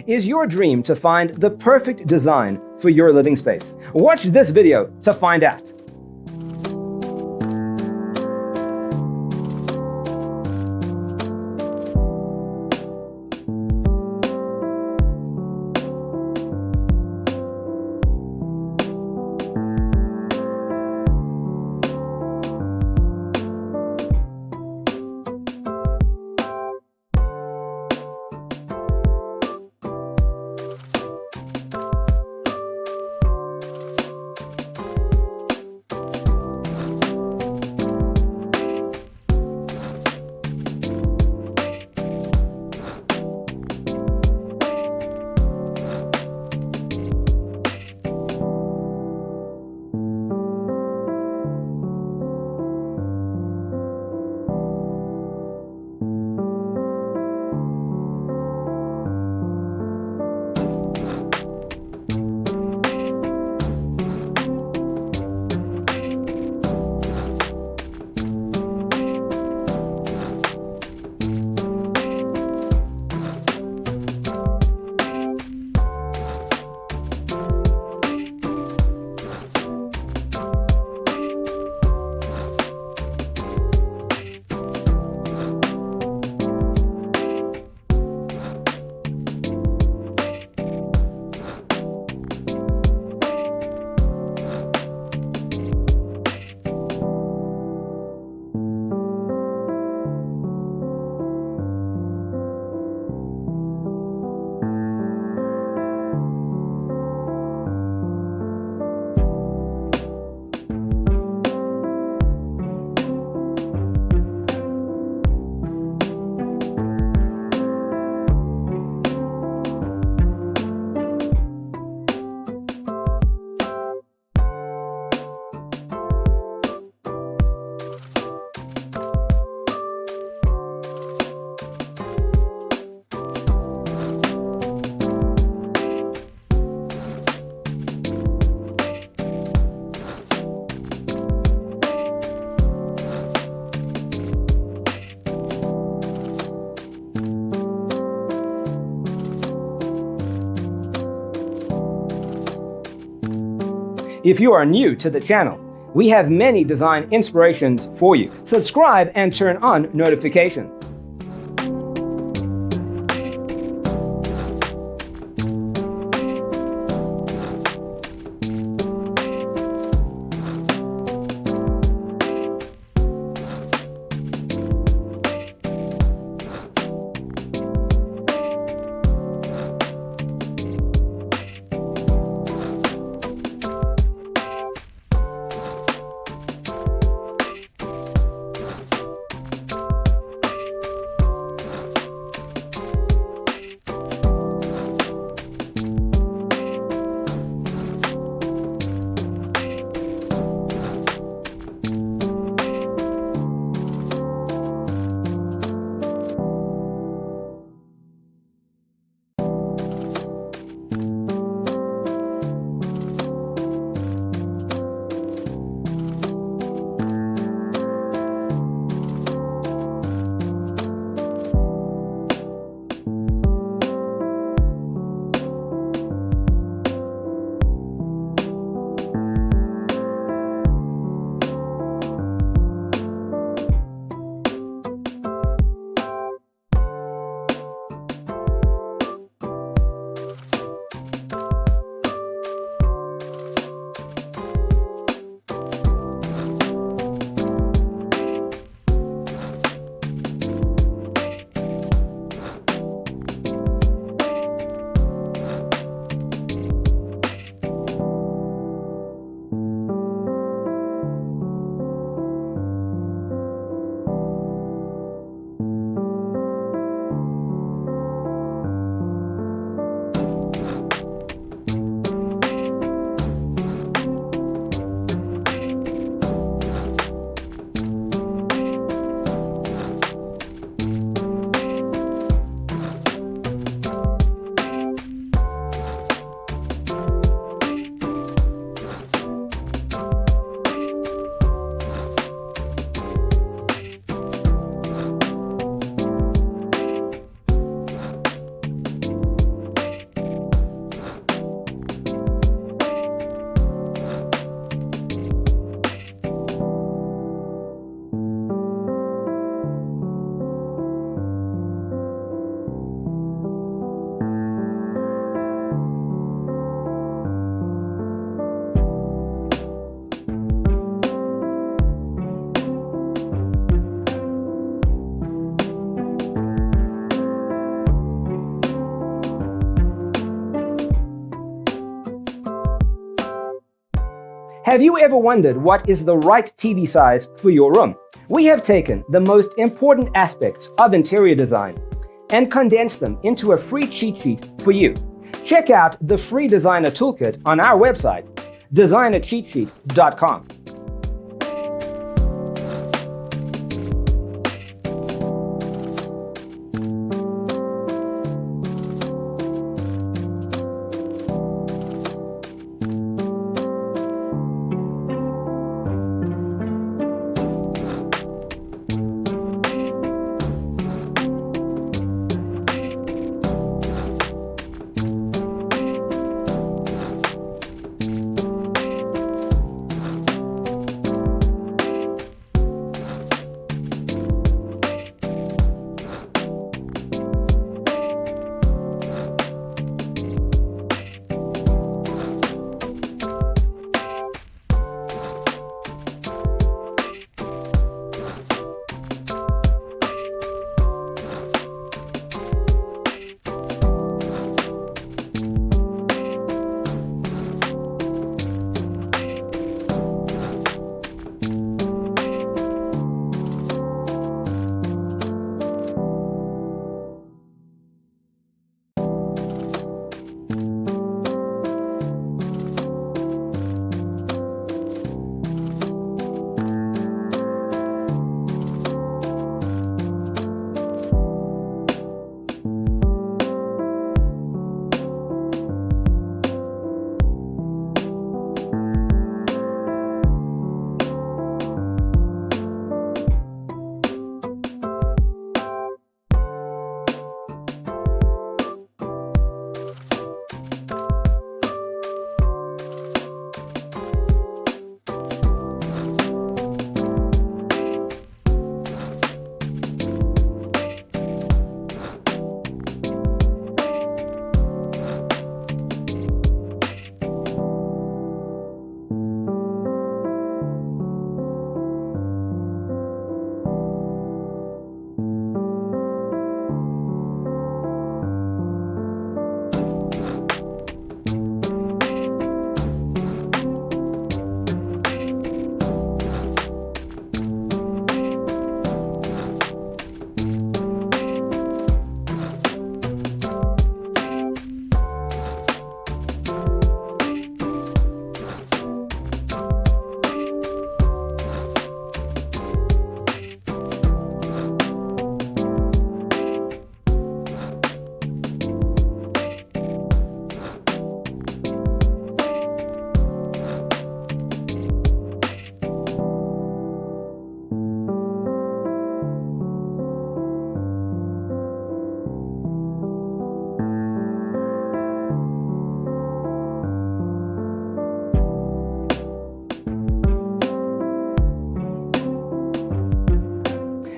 Is your dream to find the perfect design for your living space? Watch this video to find out. If you are new to the channel, we have many design inspirations for you. Subscribe and turn on notifications. Have you ever wondered what is the right TV size for your room? We have taken the most important aspects of interior design and condensed them into a free cheat sheet for you. Check out the free designer toolkit on our website, designercheatsheet.com.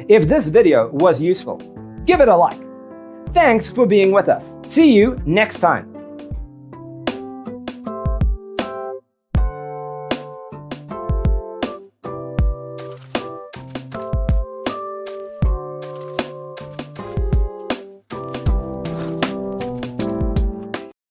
If this video was useful, give it a like. Thanks for being with us. See you next time.